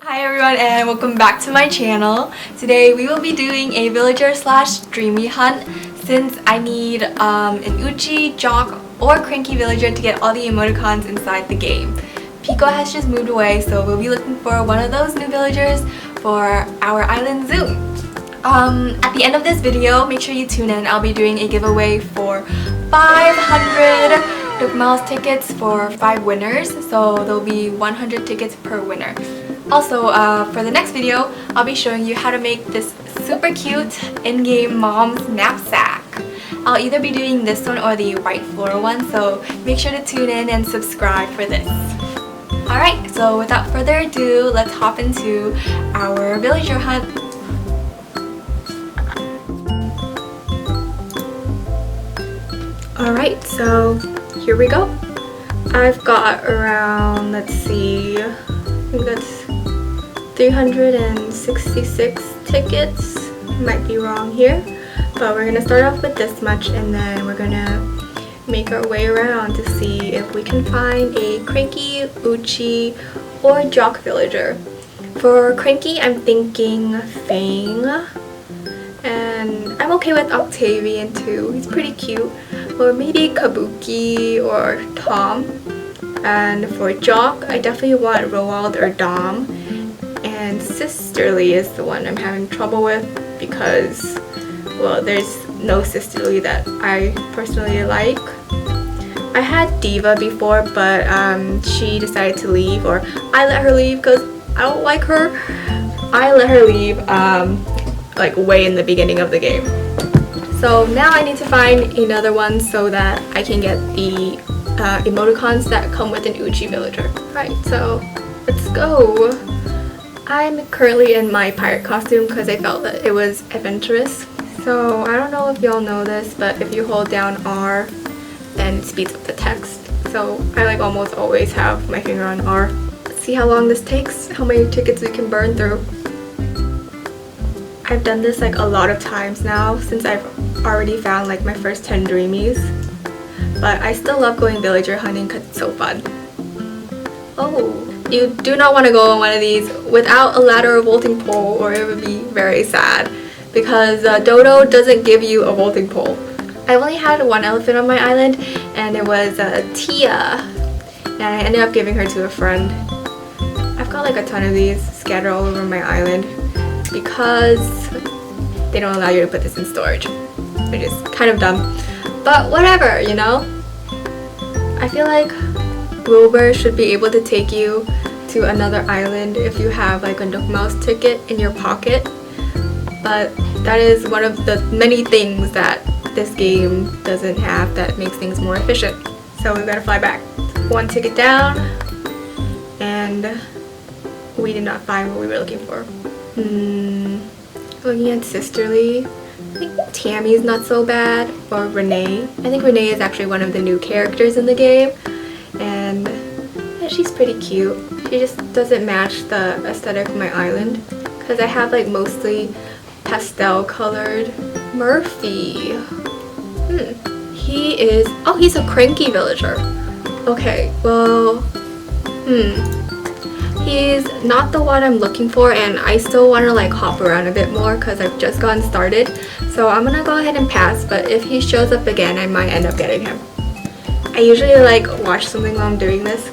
Hi everyone and welcome back to my channel. Today we will be doing a villager slash dreamy hunt since I need an Uchi, Jock, or Cranky villager to get all the emoticons inside the game. Pico has just moved away, so we'll be looking for one of those new villagers for our island zoo. At the end of this video, make sure you tune in. I'll be doing a giveaway for 500 NOOK tickets for 5 winners, so there'll be 100 tickets per winner. Also, for the next video, I'll be showing you how to make this super cute in-game mom's knapsack. I'll either be doing this one or the white floral one, so make sure to tune in and subscribe for this. Alright, so without further ado, let's hop into our villager hunt. Alright, so here we go. I've got around, let's see, I think that's 366 tickets. Might be wrong here, but we're gonna start off with this much and then we're gonna make our way around to see if we can find a Cranky, Uchi, or Jock villager. For Cranky, I'm thinking Fang, and I'm okay with Octavian too. He's pretty cute. Or maybe Kabuki or Tom. And for Jock, I definitely want Roald or Dom. And Sisterly is the one I'm having trouble with because, well, there's no Sisterly that I personally like. I had Diva before, but she decided to leave, or I let her leave because I don't like her. I let her leave like way in the beginning of the game. So now I need to find another one so that I can get the emoticons that come with an Uchi villager. Right, so let's go. I'm currently in my pirate costume because I felt that it was adventurous. So I don't know if y'all know this, but if you hold down R, then it speeds up the text. So I like almost always have my finger on R. Let's see how long this takes, how many tickets we can burn through. I've done this like a lot of times now since I've already found like my first 10 Dreamies. But I still love going villager hunting because it's so fun. Oh. You do not want to go on one of these without a ladder or vaulting pole, or it would be very sad because Dodo doesn't give you a vaulting pole. I only had one elephant on my island and it was Tia, and I ended up giving her to a friend. I've got like a ton of these scattered all over my island because they don't allow you to put this in storage, which is kind of dumb, but whatever, you know. I feel like Wilbur should be able to take you to another island if you have like a NOOK ticket in your pocket, but that is one of the many things that this game doesn't have that makes things more efficient. So we've got to fly back. One ticket down, and we did not find what we were looking for. Looking at Sisterly, I think Tammy's not so bad, or Renee. I think Renee is actually one of the new characters in the game. And yeah, she's pretty cute. She just doesn't match the aesthetic of my island because I have like mostly pastel colored. Murphy. He is, oh, he's a Cranky villager. Okay, well, he's not the one I'm looking for, and I still want to like hop around a bit more because I've just gotten started. So I'm gonna go ahead and pass, but if he shows up again, I might end up getting him. I usually like watch something while I'm doing this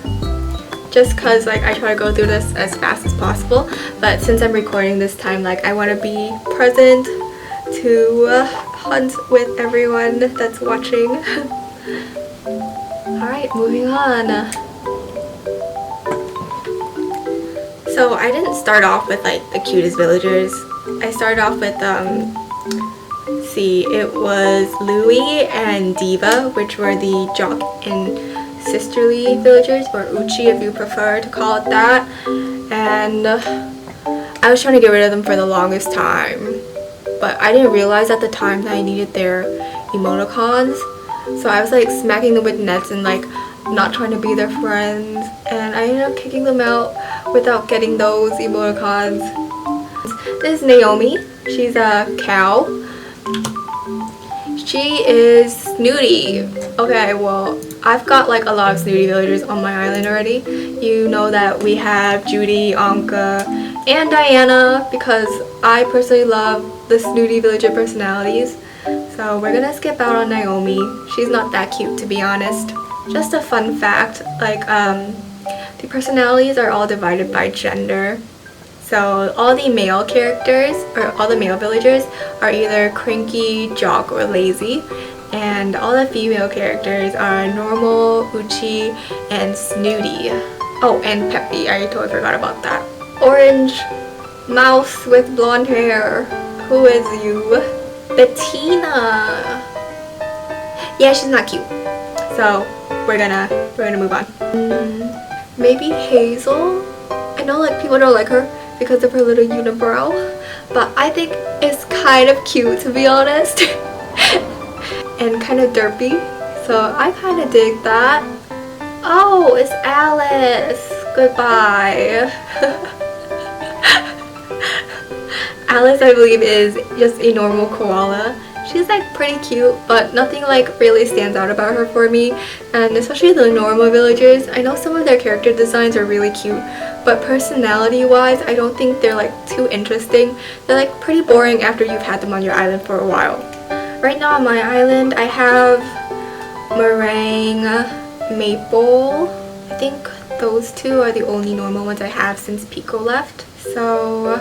just cause like I try to go through this as fast as possible, but since I'm recording this time, like I want to be present to hunt with everyone that's watching. Alright, moving on. So I didn't start off with like the cutest villagers. I started off with it was Louie and Diva, which were the Jock and Sisterly villagers, or Uchi if you prefer to call it that. And I was trying to get rid of them for the longest time, but I didn't realize at the time that I needed their emoticons. So I was like smacking them with nets and like not trying to be their friends, and I ended up kicking them out without getting those emoticons. This is Naomi. She's a cow. She is snooty. Okay, well, I've got like a lot of snooty villagers on my island already. You know that we have Judy, Anka, and Diana because I personally love the snooty villager personalities. So we're gonna skip out on Naomi. She's not that cute, to be honest. Just a fun fact, like the personalities are all divided by gender. So all the male characters, or all the male villagers, are either cranky, jock, or lazy. And all the female characters are normal, uchi, and snooty. Oh, and peppy. I totally forgot about that. Orange mouse with blonde hair. Who is you? Bettina. Yeah, she's not cute. So we're gonna move on. Maybe Hazel. I know like people don't like her because of her little unibrow, but I think it's kind of cute, to be honest. And kind of derpy, so I kind of dig that. Oh, it's Alice. Goodbye. Alice, I believe, is just a normal koala. She's like pretty cute, but nothing like really stands out about her for me. And especially the normal villagers, I know some of their character designs are really cute, but personality wise I don't think they're like too interesting. They're like pretty boring after you've had them on your island for a while. Right now on my island I have Meringue, Maple. I think those two are the only normal ones I have since Pico left. So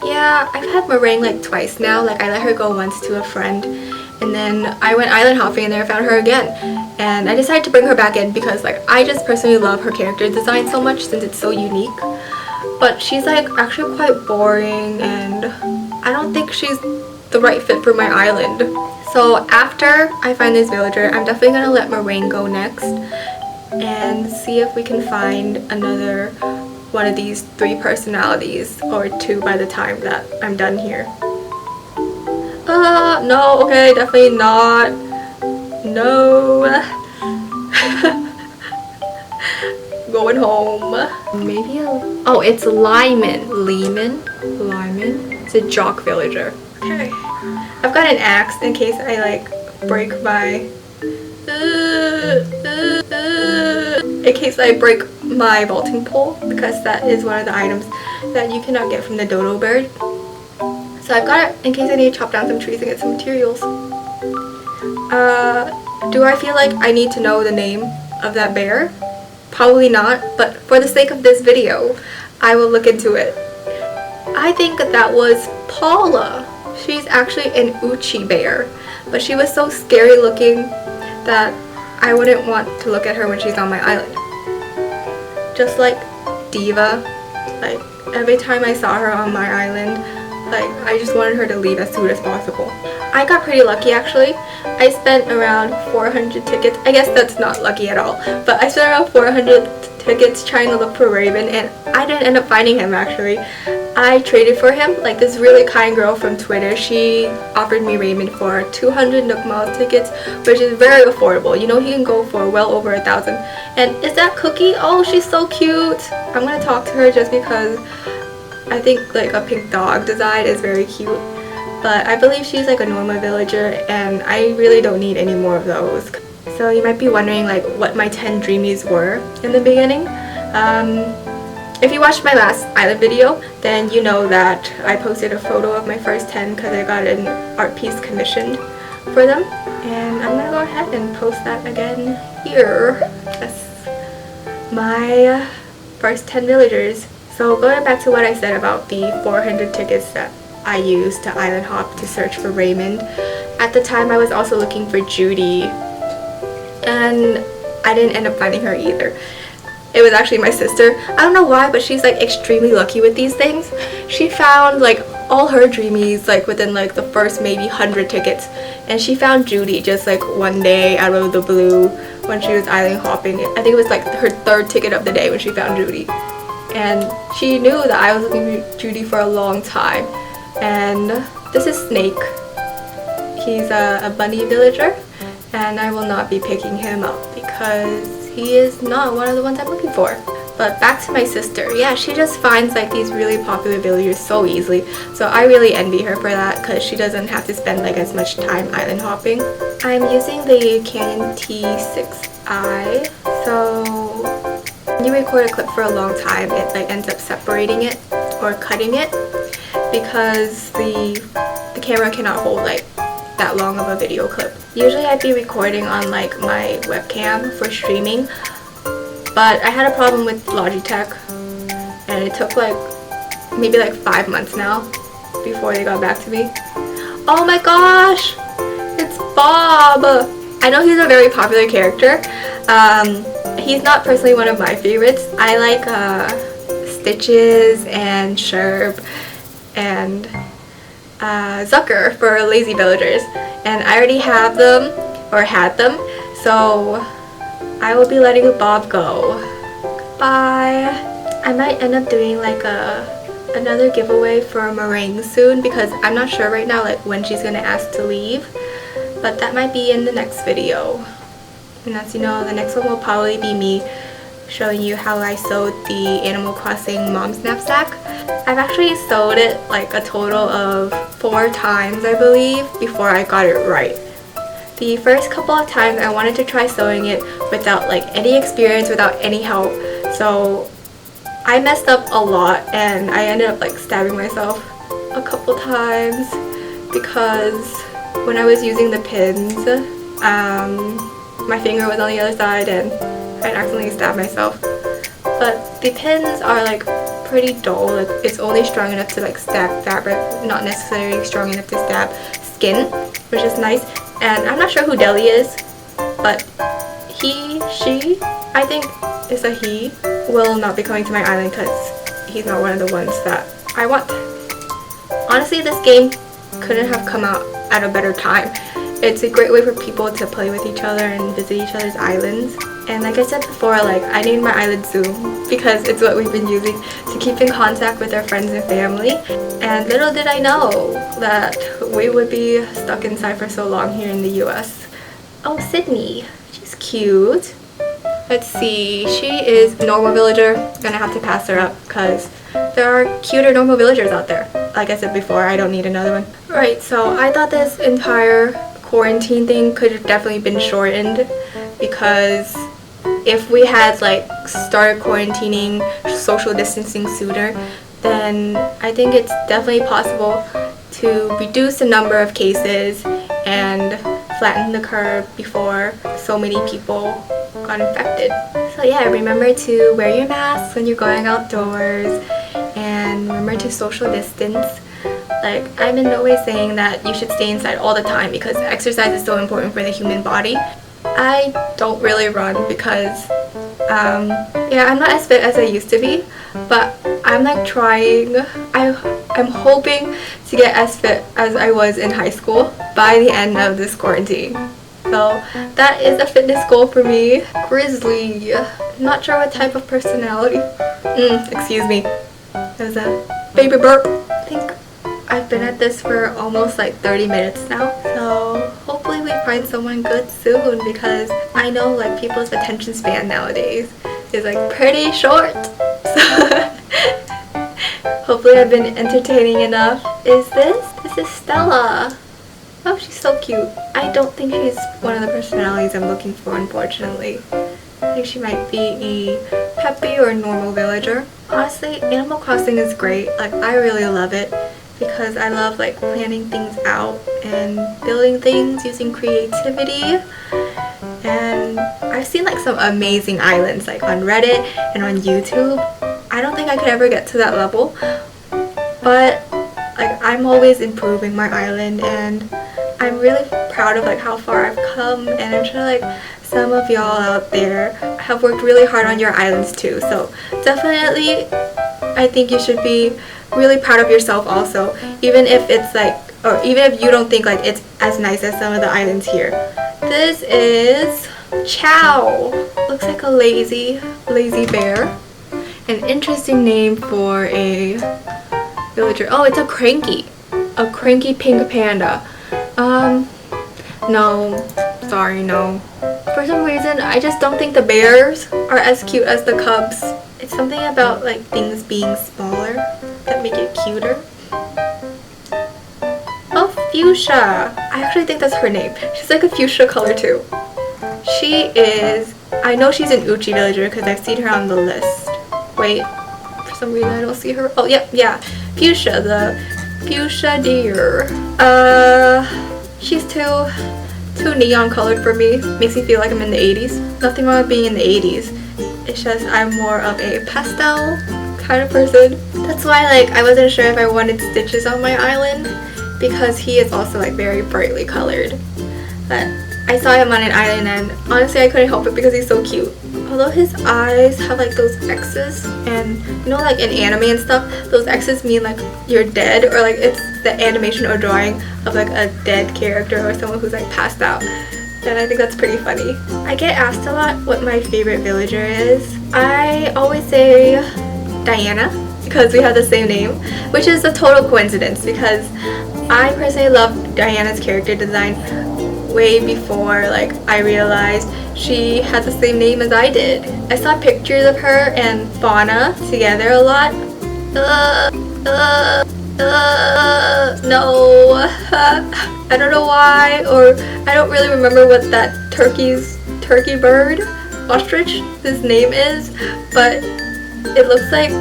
yeah, I've had Meringue like twice now. Like I let her go once to a friend, and then I went island hopping and there I found her again. And I decided to bring her back in because like I just personally love her character design so much since it's so unique. But she's like actually quite boring and I don't think she's the right fit for my island. So after I find this villager, I'm definitely gonna let Meringue go next and see if we can find another one of these 3 personalities, or 2 by the time that I'm done here. No, okay, definitely not. No. Going home. Maybe oh, it's Lyman. Lyman? It's a jock villager. Okay. I've got an axe in case I like break my vaulting pole, because that is one of the items that you cannot get from the dodo bird. So I've got it in case I need to chop down some trees and get some materials. Do I feel like I need to know the name of that bear? Probably not, but for the sake of this video, I will look into it. I think that was Paula. She's actually an Uchi bear, but she was so scary looking that I wouldn't want to look at her when she's on my island. Just like Diva, like every time I saw her on my island, like I just wanted her to leave as soon as possible. I got pretty lucky actually. I spent around 400 tickets. I guess that's not lucky at all, but I spent around 400 tickets trying to look for Raven, and I didn't end up finding him actually. I traded for him. Like this really kind girl from Twitter, she offered me Raymond for 200 NOOK Miles tickets, which is very affordable. You know, he can go for well over 1,000. And is that Cookie? Oh, she's so cute. I'm gonna talk to her just because I think like a pink dog design is very cute. But I believe she's like a normal villager and I really don't need any more of those. So you might be wondering like what my 10 Dreamies were in the beginning. If you watched my last island video, then you know that I posted a photo of my first 10 because I got an art piece commissioned for them. And I'm gonna go ahead and post that again here. That's my first 10 villagers. So going back to what I said about the 400 tickets that I used to island hop to search for Raymond. At the time I was also looking for Judy, and I didn't end up finding her either. It was actually my sister. I don't know why, but she's like extremely lucky with these things. She found like all her Dreamies like within like the first maybe 100 tickets, and she found Judy just like one day out of the blue when she was island hopping. I think it was like her 3rd ticket of the day when she found Judy, and she knew that I was looking for Judy for a long time. And this is Snake. He's a bunny villager, and I will not be picking him up because he is not one of the ones I'm looking for. But back to my sister. Yeah, she just finds like these really popular villagers so easily. So I really envy her for that because she doesn't have to spend like as much time island hopping. I'm using the Canon T6i, so when you record a clip for a long time, it like ends up separating it or cutting it because the camera cannot hold like that long of a video clip. Usually I'd be recording on like my webcam for streaming, but I had a problem with Logitech and it took like maybe like 5 months now before they got back to me. Oh my gosh! It's Bob! I know he's a very popular character. He's not personally one of my favorites. I like Stitches and Sherb and Zucker for Lazy Villagers, and I already have them or had them, so I will be letting Bob go. Goodbye. I might end up doing like another giveaway for Meringue soon because I'm not sure right now like when she's gonna ask to leave, but that might be in the next video. And as you know, the next one will probably be me showing you how I sewed the Animal Crossing mom's knapsack. I've actually sewed it like a total of 4 times, I believe, before I got it right. The first couple of times I wanted to try sewing it without like any experience, without any help, so I messed up a lot and I ended up like stabbing myself a couple times because when I was using the pins, my finger was on the other side and I accidentally stabbed myself. But the pins are like pretty dull, like it's only strong enough to like stab fabric, not necessarily strong enough to stab skin, which is nice. And I'm not sure who Deli is, but she, I think it's a he, will not be coming to my island because he's not one of the ones that I want. Honestly, this game couldn't have come out at a better time. It's a great way for people to play with each other and visit each other's islands. And like I said before, like I named my island Zoom because it's what we've been using to keep in contact with our friends and family. And little did I know that we would be stuck inside for so long here in the US. Oh, Sydney, she's cute. Let's see, she is normal villager. Gonna have to pass her up because there are cuter normal villagers out there. Like I said before, I don't need another one. Right, so I thought this entire quarantine thing could have definitely been shortened because if we had like started quarantining, social distancing sooner, then I think it's definitely possible to reduce the number of cases and flatten the curve before so many people got infected. So yeah, remember to wear your mask when you're going outdoors and remember to social distance. Like, I'm in no way saying that you should stay inside all the time because exercise is so important for the human body. I don't really run because yeah, I'm not as fit as I used to be, but I'm like trying. I'm hoping to get as fit as I was in high school by the end of this quarantine. So that is a fitness goal for me. Grizzly. Not sure what type of personality. Excuse me. There's a baby burp. I think I've been at this for almost like 30 minutes now. So hopefully we find someone good soon because I know like people's attention span nowadays is like pretty short. So hopefully I've been entertaining enough. This is Stella. Oh, she's so cute. I don't think she's one of the personalities I'm looking for, unfortunately. I think she might be a peppy or normal villager. Honestly, Animal Crossing is great. Like, I really love it because I love like planning things out and building things using creativity. And I've seen like some amazing islands like on Reddit and on YouTube. I don't think I could ever get to that level, but like I'm always improving my island and I'm really proud of like how far I've come, and I'm sure like some of y'all out there have worked really hard on your islands too. So definitely I think you should be really proud of yourself also, even if it's like, or even if you don't think like it's as nice as some of the islands here. This is Chow. Looks like a lazy bear. An interesting name for a villager. Oh, it's a cranky pink panda. No, sorry, no. For some reason, I just don't think the bears are as cute as the cubs. It's something about like things being smaller that make it cuter. Oh, Fuchsia. I actually think that's her name. She's like a fuchsia color too. She is, I know she's an Uchi villager because I've seen her on the list. Wait, for some reason I don't see her. Oh, yep, yeah. Fuchsia, the fuchsia deer. She's too neon colored for me. Makes me feel like I'm in the 80s. Nothing wrong with being in the 80s. It's just I'm more of a pastel kind of person. That's why like I wasn't sure if I wanted Stitches on my island because he is also like very brightly colored. But I saw him on an island and honestly I couldn't help it because he's so cute. Although his eyes have like those X's, and you know like in anime and stuff, those X's mean like you're dead, or like it's the animation or drawing of like a dead character or someone who's like passed out. And I think that's pretty funny. I get asked a lot what my favorite villager is. I always say Diana because we have the same name, which is a total coincidence because I personally love Diana's character design way before like I realized she had the same name as I did. I saw pictures of her and Fauna together a lot. No. I don't know why, or I don't really remember what that turkey bird, ostrich, his name is, but it looks like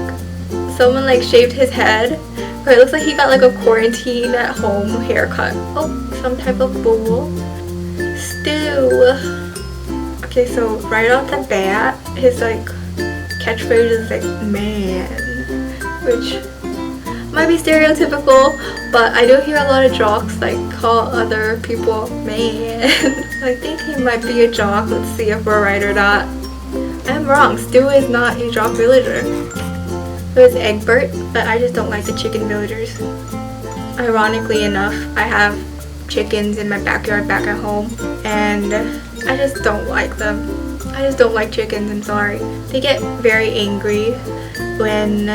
someone like shaved his head, or it looks like he got like a quarantine at home haircut. Oh, some type of bull. Stew. Okay, so right off the bat, his like catchphrase is like man, which might be stereotypical, but I do hear a lot of jocks like call other people man. I think he might be a jock. Let's see if we're right or not. I'm wrong. Stu is not a jock villager. It was Egbert, but I just don't like the chicken villagers. Ironically enough, I have chickens in my backyard back at home, and I just don't like them. I just don't like chickens, I'm sorry. They get very angry when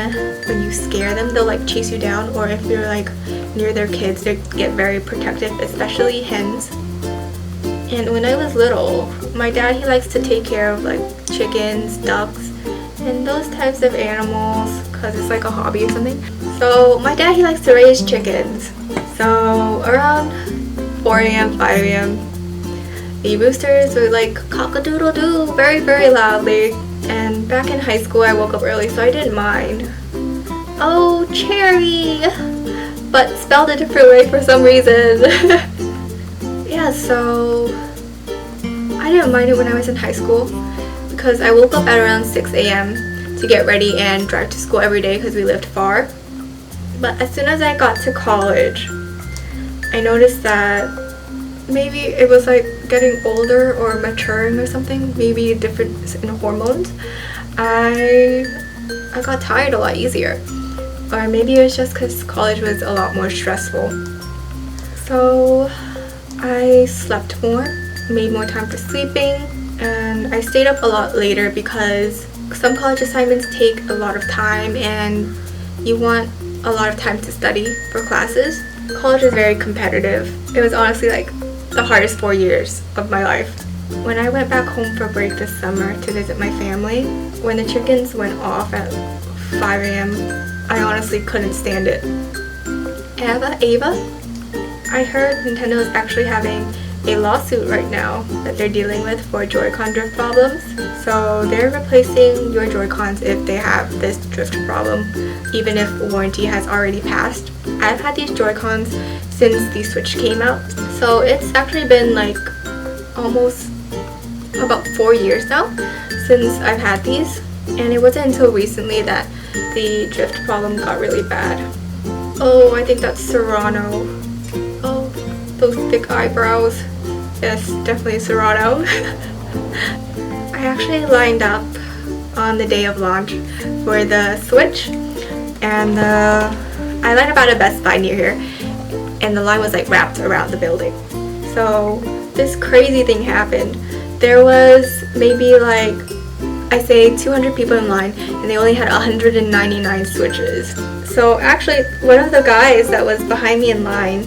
you scare them. They'll like chase you down, or if you're like near their kids, they get very protective, especially hens. And when I was little, my dad, he likes to take care of like chickens, ducks, and those types of animals because it's like a hobby or something. So my dad, he likes to raise chickens. So around 4 a.m., 5 a.m., the roosters would like cock-a-doodle-doo very, very loudly. And back in high school, I woke up early, so I didn't mind. Oh, cherry! But spelled a different way for some reason. Yeah, so I didn't mind it when I was in high school because I woke up at around 6 a.m. to get ready and drive to school every day because we lived far. But as soon as I got to college, I noticed that maybe it was like getting older or maturing or something, maybe a difference in hormones. I got tired a lot easier, or maybe it was just because college was a lot more stressful. So I slept more, made more time for sleeping, and I stayed up a lot later because some college assignments take a lot of time and you want a lot of time to study for classes. College is very competitive. It was honestly like the hardest 4 years of my life. When I went back home for break this summer to visit my family, when the chickens went off at 5 a.m., I honestly couldn't stand it. Ava? I heard Nintendo is actually having a lawsuit right now that they're dealing with for Joy-Con drift problems. So they're replacing your Joy-Cons if they have this drift problem, even if warranty has already passed. I've had these Joy-Cons since the Switch came out, so it's actually been like almost about 4 years now since I've had these, and it wasn't until recently that the drift problem got really bad. Oh, I think that's Serrano. Oh, those thick eyebrows. Yes, definitely Serrano. I actually lined up on the day of launch for the Switch, and I lined up at a Best Buy near here, and the line was like wrapped around the building. So this crazy thing happened. There was maybe like, I say 200 people in line, and they only had 199 Switches. So actually, one of the guys that was behind me in line,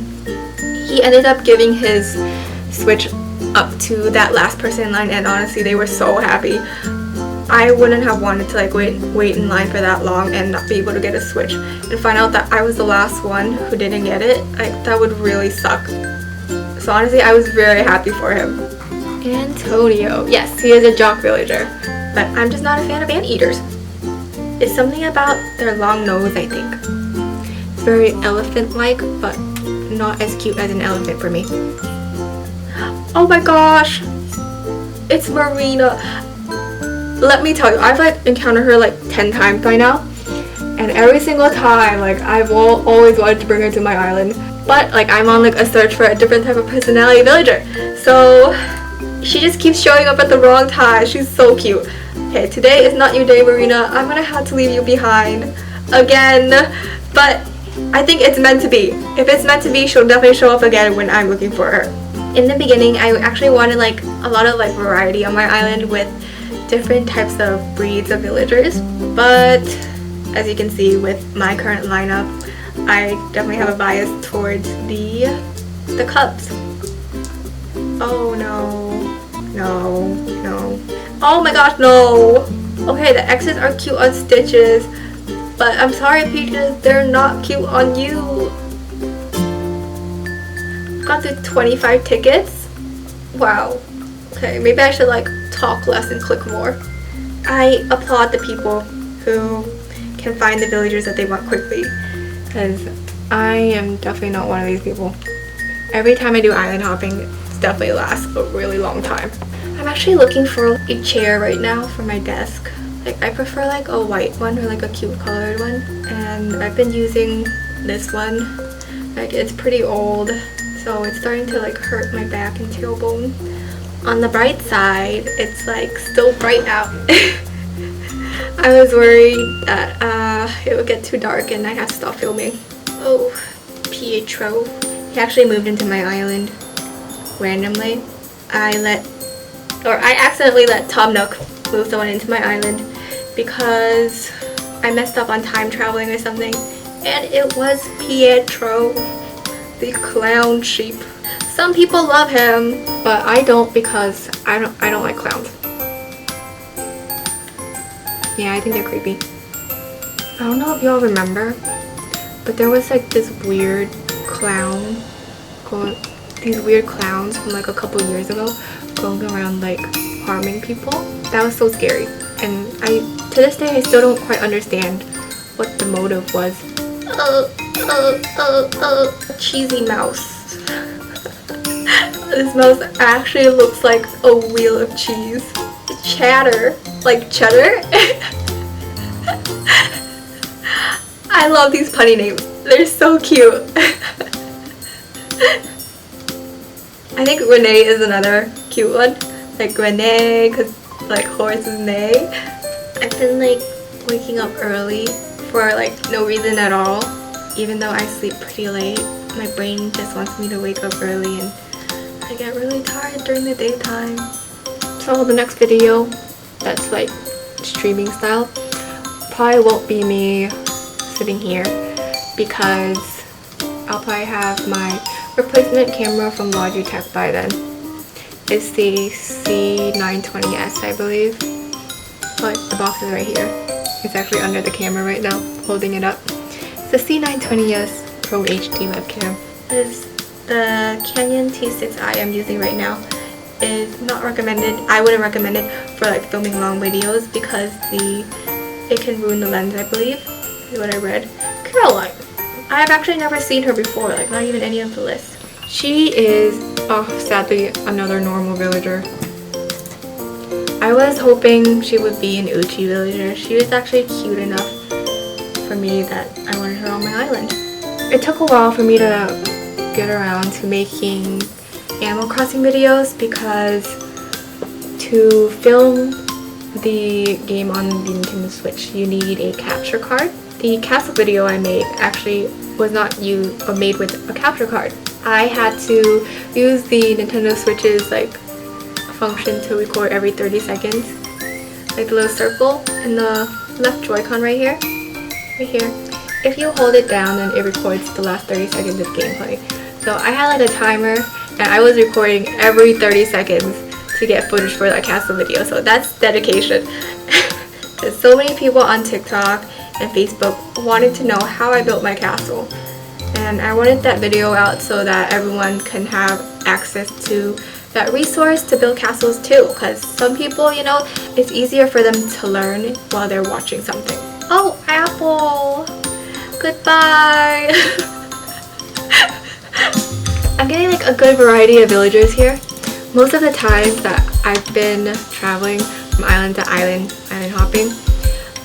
he ended up giving his Switch up to that last person in line, and honestly, they were so happy. I wouldn't have wanted to like wait in line for that long and not be able to get a Switch and find out that I was the last one who didn't get it. Like, that would really suck. So honestly, I was very happy for him. Antonio. Yes, he is a jock villager, but I'm just not a fan of anteaters. It's something about their long nose, I think. It's very elephant-like, but not as cute as an elephant for me. Oh my gosh! It's Marina. Let me tell you, I've like encountered her like 10 times by now. And every single time, like, I've always wanted to bring her to my island. But like, I'm on like a search for a different type of personality villager. So she just keeps showing up at the wrong time. She's so cute. Okay, today is not your day, Marina. I'm gonna have to leave you behind again. But I think it's meant to be. If it's meant to be, she'll definitely show up again when I'm looking for her. In the beginning, I actually wanted like a lot of like variety on my island with different types of breeds of villagers. But as you can see with my current lineup, I definitely have a bias towards the cubs. Oh no. Oh my gosh, no. Okay, the X's are cute on Stitches, but I'm sorry, Peaches, they're not cute on you. Got through 25 tickets. Wow. Okay, maybe I should like talk less and click more. I applaud the people who can find the villagers that they want quickly, because I am definitely not one of these people. Every time I do island hopping, it's definitely lasts a really long time. I'm actually looking for a chair right now for my desk. Like, I prefer like a white one or like a cute colored one, and I've been using this one. Like, it's pretty old, so it's starting to like hurt my back and tailbone. On the bright side, it's like still bright out. I was worried that it would get too dark and I'd have to stop filming. Oh, Pietro. He actually moved into my island randomly. I accidentally let Tom Nook move someone into my island because I messed up on time traveling or something, and it was Pietro, the clown sheep. Some people love him, but I don't, because I don't like clowns. Yeah, I think they're creepy. I don't know if y'all remember, but there was like this weird clown, these weird clowns from like a couple years ago going around like harming people. That was so scary, and to this day I still don't quite understand what the motive was. Cheesy mouse. This mouse actually looks like a wheel of cheese. Chatter, like cheddar. I love these punny names. They're so cute. I think Renee is another cute one. Like Renee, because like horse is neigh. I've been like waking up early for like no reason at all. Even though I sleep pretty late, my brain just wants me to wake up early, and I get really tired during the daytime. So the next video that's like streaming style probably won't be me sitting here, because I'll probably have my replacement camera from Logitech by then. It's the C920S, I believe. But the box is right here. It's actually under the camera right now, holding it up. It's the C920S Pro HD webcam. The Canon T6i I'm using right now is not recommended. I wouldn't recommend it for like filming long videos because it can ruin the lens, I believe, is what I read. Caroline. I've actually never seen her before, like not even any of the lists. She is, oh, sadly, another normal villager. I was hoping she would be an Uchi villager. She was actually cute enough for me that I wanted her on my island. It took a while for me to get around to making Animal Crossing videos, because to film the game on the Nintendo Switch you need a capture card. The castle video I made actually was not used or made with a capture card. I had to use the Nintendo Switch's like function to record every 30 seconds. Like the little circle in the left Joy-Con right here. If you hold it down, then it records the last 30 seconds of gameplay. So I had like a timer, and I was recording every 30 seconds to get footage for that castle video, so that's dedication. Because so many people on TikTok and Facebook wanted to know how I built my castle, and I wanted that video out so that everyone can have access to that resource to build castles too, because some people, you know, it's easier for them to learn while they're watching something. Oh, apple! Goodbye! I'm getting like a good variety of villagers here. Most of the times that I've been traveling from island to island hopping,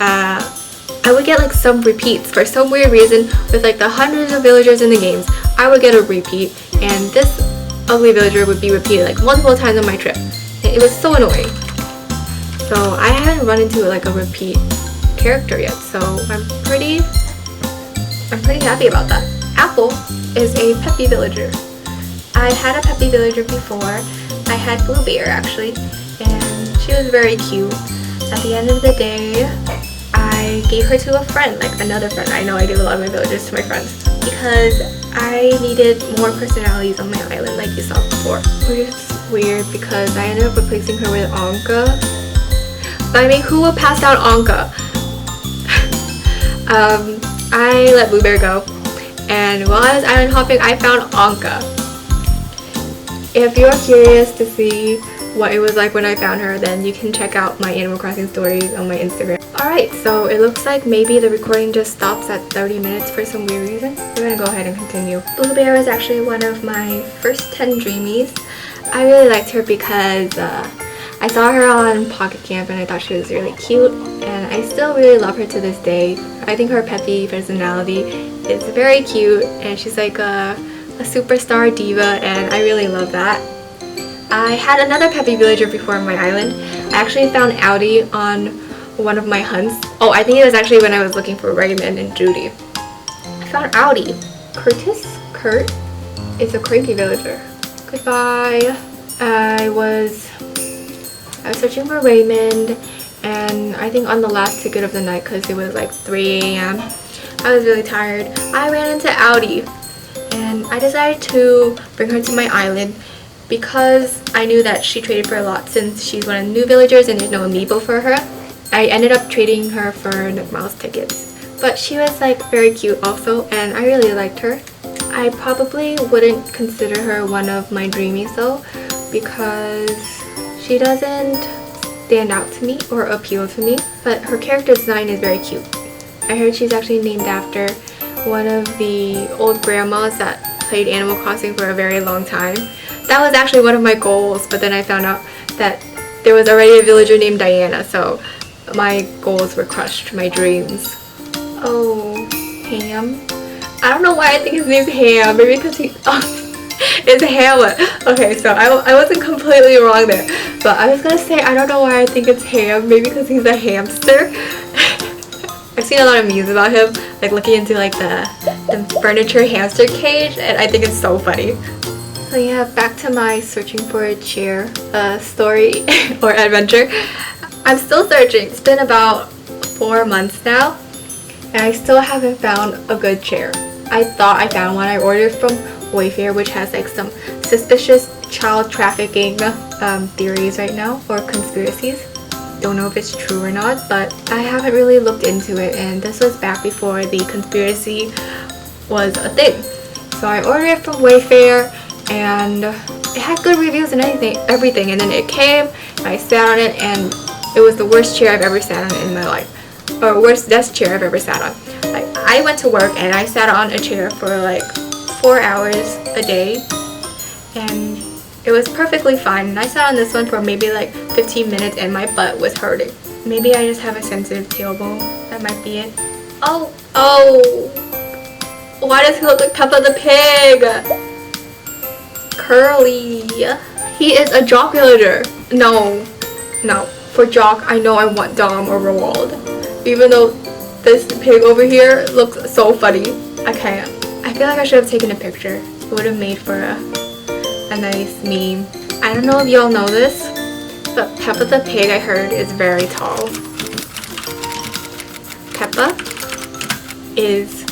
I would get like some repeats. For some weird reason, with like the hundreds of villagers in the games, I would get a repeat, and this ugly villager would be repeated like multiple times on my trip. It was so annoying. So I haven't run into like a repeat character yet, so I'm pretty happy about that. Apple is a peppy villager. I had a peppy villager before. I had Bluebear actually, and she was very cute. At the end of the day, I gave her to a friend, like another friend. I know I give a lot of my villagers to my friends because I needed more personalities on my island, like you saw before. Which is weird because I ended up replacing her with Anka. But I mean, who would pass out Anka? I let Bluebear go, and while I was island hopping, I found Anka. If you're curious to see what it was like when I found her, then you can check out my Animal Crossing stories on my Instagram. Alright, so it looks like maybe the recording just stops at 30 minutes for some weird reason. We're gonna go ahead and continue. Bluebear was actually one of my first 10 Dreamies. I really liked her because I saw her on Pocket Camp and I thought she was really cute, and I still really love her to this day. I think her peppy personality is very cute, and she's like a superstar diva, and I really love that. I had another peppy villager before on my island. I actually found Audi on one of my hunts. Oh, I think it was actually when I was looking for Raymond and Judy. I found Audi. Kurt is a cranky villager. Goodbye. I was searching for Raymond, and I think on the last ticket of the night, because it was like 3 a.m. I was really tired. I ran into Audi, and I decided to bring her to my island because I knew that she traded for a lot since she's one of the new villagers and there's no amiibo for her. I ended up trading her for Nook Mouse tickets. But she was like very cute also, and I really liked her. I probably wouldn't consider her one of my Dreamies though, because she doesn't stand out to me or appeal to me, but her character design is very cute. I heard she's actually named after one of the old grandmas that played Animal Crossing for a very long time. That was actually one of my goals, but then I found out that there was already a villager named Diana, so my goals were crushed, my dreams. Oh, Ham. I don't know why I think his name's Ham, maybe because he... it's Hamlet. Okay, so I wasn't completely wrong there, but I was gonna say I don't know why I think it's Ham, maybe because he's a hamster. I've seen a lot of memes about him, like looking into like the furniture hamster cage, and I think it's so funny. So yeah, back to my searching for a chair story or adventure. I'm still searching. It's been about 4 months now, and I still haven't found a good chair. I thought I found one. I ordered from Wayfair, which has like some suspicious child trafficking theories right now, or conspiracies. Don't know if it's true or not, but I haven't really looked into it, and this was back before the conspiracy was a thing. So I ordered it from Wayfair, and it had good reviews and everything, and then it came, and I sat on it, and it was the worst chair I've ever sat on in my life, or worst desk chair I've ever sat on. Like, I went to work and I sat on a chair for like 4 hours a day, and it was perfectly fine. And I sat on this one for maybe like 15 minutes and my butt was hurting. Maybe I just have a sensitive tailbone. That might be it. Oh! Why does he look like Peppa the Pig? Curly. He is a jock villager. No. For jock, I know I want Dom or Roald. Even though this pig over here looks so funny. I can't. I feel like I should have taken a picture. It would have made for a nice meme. I don't know if y'all know this, but Peppa the Pig, I heard, is very tall. Peppa is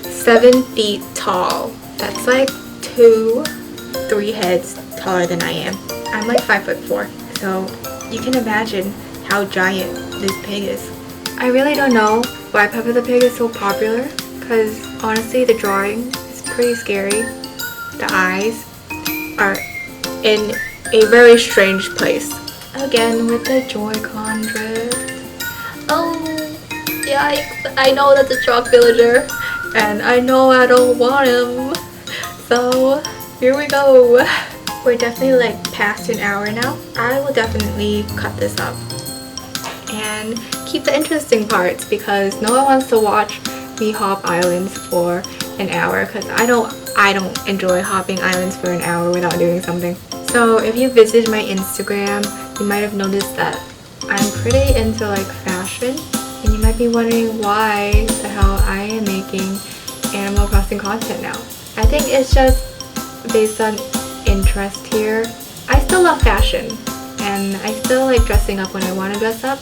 7 feet tall. That's like 2-3 heads taller than I am. I'm like 5'4", so you can imagine how giant this pig is. I really don't know why Peppa the Pig is so popular, because honestly the drawing is pretty scary. The eyes are in a very strange place. Again with the Joy-Con drift. Oh, yikes, I know that's a chalk villager, and I know I don't want him. So, here we go. We're definitely like past an hour now. I will definitely cut this up and keep the interesting parts, because no one wants to watch me hop islands for an hour, because I don't enjoy hopping islands for an hour without doing something. So if you visited my Instagram, you might have noticed that I'm pretty into like fashion, and you might be wondering why the hell I am making Animal Crossing content now. I think it's just based on interest here. I still love fashion, and I still like dressing up when I want to dress up.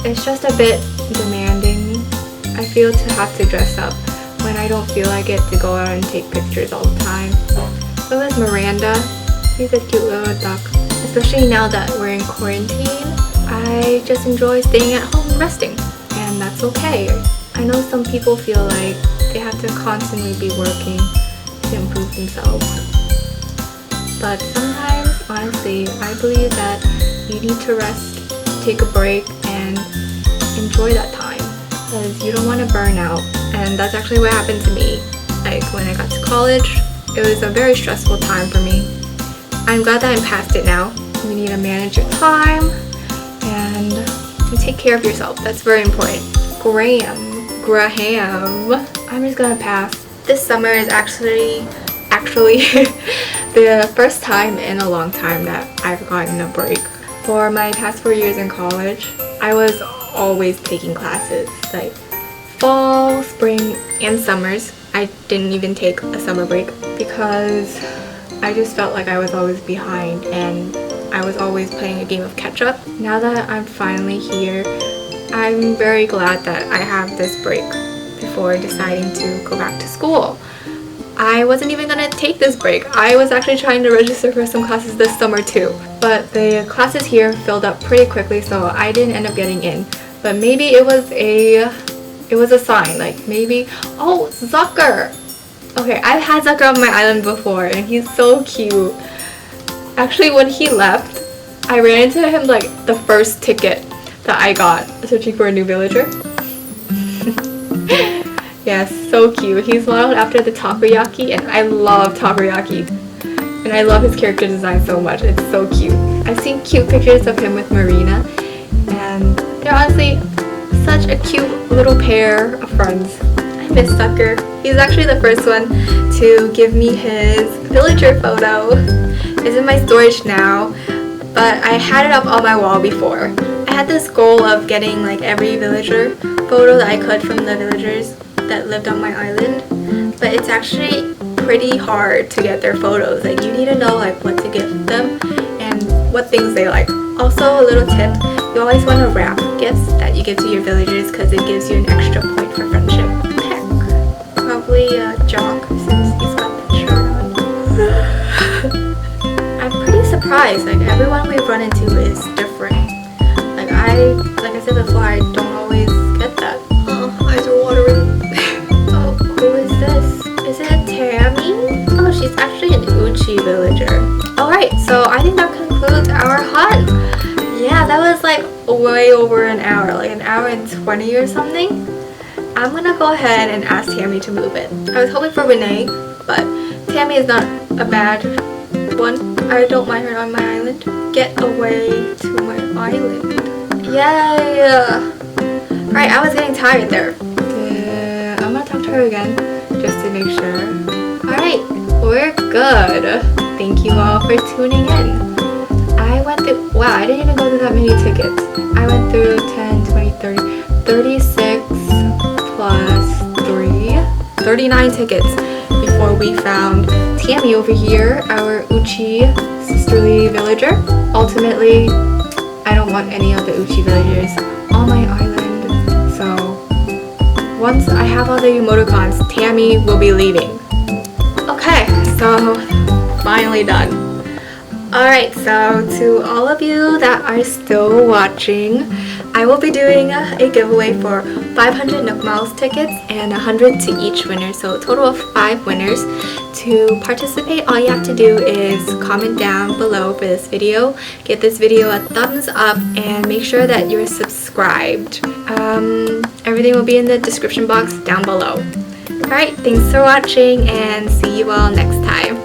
It's just a bit demanding, I feel, to have to dress up when I don't feel like it to go out and take pictures all the time. So is Miranda. He's a cute little duck. Especially now that we're in quarantine, I just enjoy staying at home and resting, and that's okay. I know some people feel like they have to constantly be working to improve themselves, but sometimes, honestly, I believe that you need to rest, take a break, and enjoy that time, because you don't want to burn out. And that's actually what happened to me. Like when I got to college, it was a very stressful time for me. I'm glad that I'm past it now. You need to manage your time and take care of yourself. That's very important. Graham. I'm just gonna pass. This summer is actually the first time in a long time that I've gotten a break. For my past 4 years in college, I was always taking classes, like fall, spring, and summers. I didn't even take a summer break because I just felt like I was always behind and I was always playing a game of catch up. Now that I'm finally here, I'm very glad that I have this break before deciding to go back to school. I wasn't even gonna take this break. I was actually trying to register for some classes this summer too, but the classes here filled up pretty quickly, so I didn't end up getting in. But maybe it was a sign, like maybe, oh, Zucker! Okay, I've had Zucker on my island before and he's so cute. Actually, when he left, I ran into him like the first ticket that I got searching for a new villager. Yes, so cute. He's modeled after the takoyaki, and I love takoyaki. And I love his character design so much. It's so cute. I've seen cute pictures of him with Marina, and they're honestly such a cute little pair of friends. I miss Sucker. He's actually the first one to give me his villager photo. It's in my storage now, but I had it up on my wall before. I had this goal of getting like every villager photo that I could from the villagers that lived on my island, but it's actually pretty hard to get their photos. Like you need to know like what to give them and what things they like. Also, a little tip, you always want to wrap gifts that you give to your villagers because it gives you an extra point for friendship. Heck, probably Jock since he's got that shirt on. I'm pretty surprised, like everyone we've run into is different. Like I said before, I don't always get that. Eyes are watering. Oh, who is this? Is it Tammy? Oh, she's actually an Uchi villager. Alright, so I think that concludes our hunt. Yeah, that was like way over an hour, like an hour and 20 or something. I'm gonna go ahead and ask Tammy to move it. I was hoping for Renee, but Tammy is not a bad one. I don't mind her on my island. Get away to my island. Yay! Alright, I was getting tired there. I'm gonna talk to her again, just to make sure. Alright, we're good. Thank you all for tuning in. I went through, wow, I didn't even go through that many tickets. I went through 10, 20, 30, 36 plus 3, 39 tickets before we found Tammy over here, our Uchi sisterly villager. Ultimately, I don't want any of the Uchi villagers on my island. So once I have all the emoticons, Tammy will be leaving. Okay, so finally done. Alright, so to all of you that are still watching, I will be doing a giveaway for 500 NOOK Miles tickets and 100 to each winner, so a total of 5 winners. To participate, all you have to do is comment down below for this video, give this video a thumbs up, and make sure that you're subscribed. Everything will be in the description box down below. Alright, thanks for watching and see you all next time.